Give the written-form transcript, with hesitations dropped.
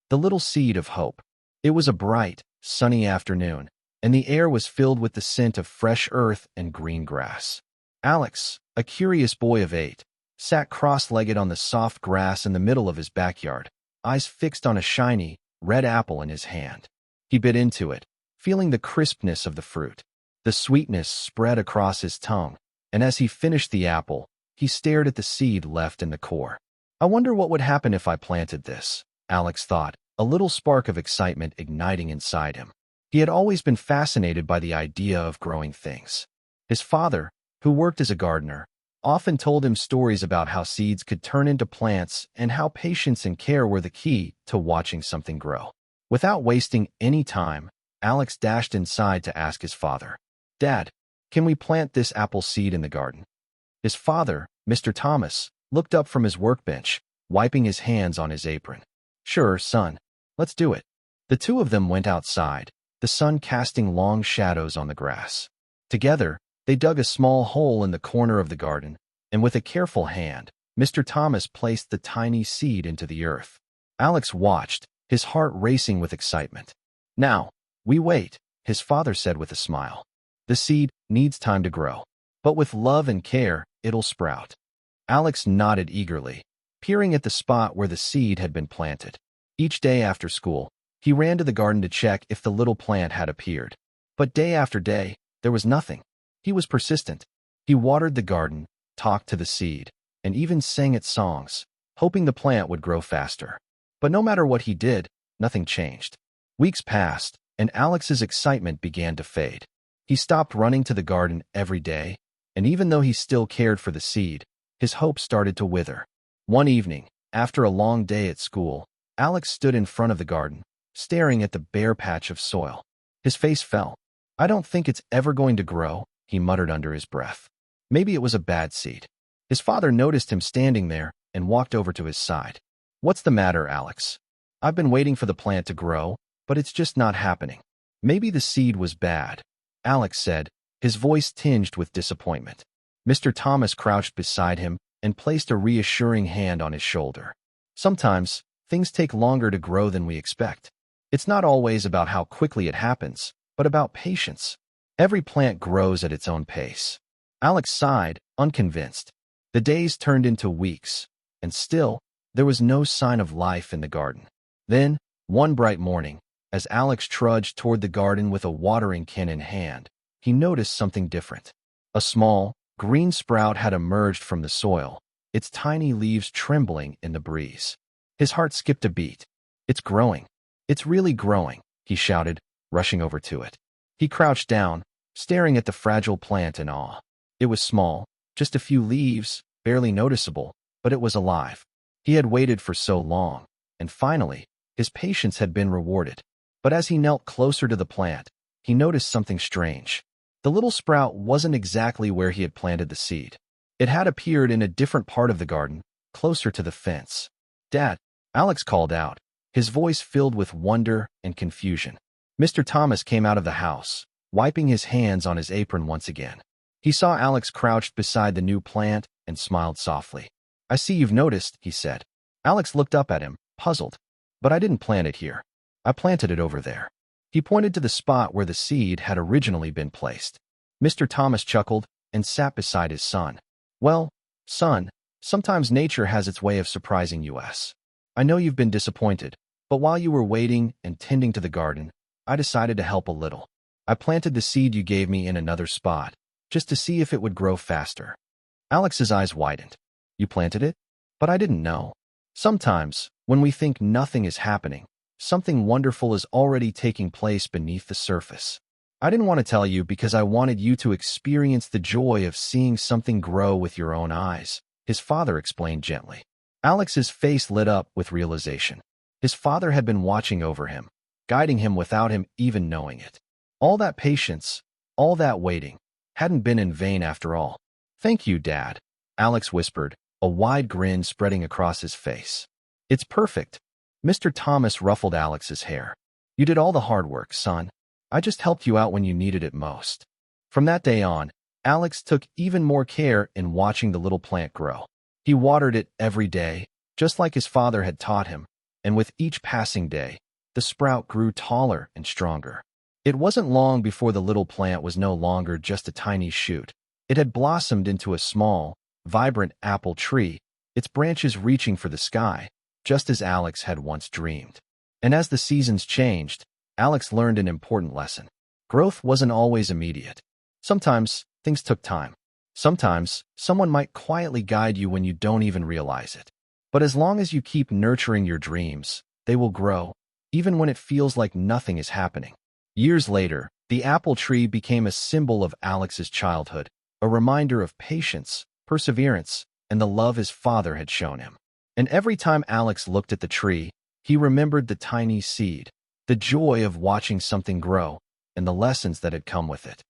The little seed of hope. It was a bright, sunny afternoon, and the air was filled with the scent of fresh earth and green grass. Alex, a curious boy of 8, sat cross-legged on the soft grass in the middle of his backyard, eyes fixed on a shiny, red apple in his hand. He bit into it, feeling the crispness of the fruit. The sweetness spread across his tongue, and as he finished the apple, he stared at the seed left in the core. I wonder what would happen if I planted this, Alex thought, a little spark of excitement igniting inside him. He had always been fascinated by the idea of growing things. His father, who worked as a gardener, often told him stories about how seeds could turn into plants and how patience and care were the key to watching something grow. Without wasting any time, Alex dashed inside to ask his father, "Dad, can we plant this apple seed in the garden?" His father, Mr. Thomas, looked up from his workbench, wiping his hands on his apron. "Sure, son. Let's do it." The two of them went outside, the sun casting long shadows on the grass. Together, they dug a small hole in the corner of the garden, and with a careful hand, Mr. Thomas placed the tiny seed into the earth. Alex watched, his heart racing with excitement. "Now, we wait," his father said with a smile. "The seed needs time to grow, but with love and care, it'll sprout." Alex nodded eagerly, peering at the spot where the seed had been planted. Each day after school, he ran to the garden to check if the little plant had appeared. But day after day, there was nothing. He was persistent. He watered the garden, talked to the seed, and even sang it songs, hoping the plant would grow faster. But no matter what he did, nothing changed. Weeks passed, and Alex's excitement began to fade. He stopped running to the garden every day, and even though he still cared for the seed, his hopes started to wither. One evening, after a long day at school, Alex stood in front of the garden, staring at the bare patch of soil. His face fell. "I don't think it's ever going to grow," he muttered under his breath. Maybe it was a bad seed. His father noticed him standing there and walked over to his side. "What's the matter, Alex? I've been waiting for the plant to grow, but it's just not happening." "Maybe the seed was bad," Alex said, his voice tinged with disappointment. Mr. Thomas crouched beside him and placed a reassuring hand on his shoulder. "Sometimes, things take longer to grow than we expect. It's not always about how quickly it happens, but about patience. Every plant grows at its own pace." Alex sighed, unconvinced. The days turned into weeks, and still, there was no sign of life in the garden. Then, one bright morning, as Alex trudged toward the garden with a watering can in hand, he noticed something different. A small, green sprout had emerged from the soil, its tiny leaves trembling in the breeze. His heart skipped a beat. "It's growing. It's really growing," he shouted, rushing over to it. He crouched down, staring at the fragile plant in awe. It was small, just a few leaves, barely noticeable, but it was alive. He had waited for so long, and finally, his patience had been rewarded. But as he knelt closer to the plant, he noticed something strange. The little sprout wasn't exactly where he had planted the seed. It had appeared in a different part of the garden, closer to the fence. "Dad," Alex called out, his voice filled with wonder and confusion. Mr. Thomas came out of the house, wiping his hands on his apron once again. He saw Alex crouched beside the new plant and smiled softly. "I see you've noticed," he said. Alex looked up at him, puzzled. "But I didn't plant it here. I planted it over there." He pointed to the spot where the seed had originally been placed. Mr. Thomas chuckled and sat beside his son. "Well, son, sometimes nature has its way of surprising us. I know you've been disappointed, but while you were waiting and tending to the garden, I decided to help a little. I planted the seed you gave me in another spot, just to see if it would grow faster." Alex's eyes widened. "You planted it? But I didn't know." Sometimes, when we think nothing is happening, something wonderful is already taking place beneath the surface. "I didn't want to tell you because I wanted you to experience the joy of seeing something grow with your own eyes," his father explained gently. Alex's face lit up with realization. His father had been watching over him, guiding him without him even knowing it. All that patience, all that waiting, hadn't been in vain after all. "Thank you, Dad," Alex whispered, a wide grin spreading across his face. "It's perfect." Mr. Thomas ruffled Alex's hair. "You did all the hard work, son. I just helped you out when you needed it most." From that day on, Alex took even more care in watching the little plant grow. He watered it every day, just like his father had taught him, and with each passing day, the sprout grew taller and stronger. It wasn't long before the little plant was no longer just a tiny shoot. It had blossomed into a small, vibrant apple tree, its branches reaching for the sky, just as Alex had once dreamed. And as the seasons changed, Alex learned an important lesson. Growth wasn't always immediate. Sometimes things took time. Sometimes someone might quietly guide you when you don't even realize it. But as long as you keep nurturing your dreams, they will grow, even when it feels like nothing is happening. Years later, the apple tree became a symbol of Alex's childhood, a reminder of patience, perseverance, and the love his father had shown him. And every time Alex looked at the tree, he remembered the tiny seed, the joy of watching something grow, and the lessons that had come with it.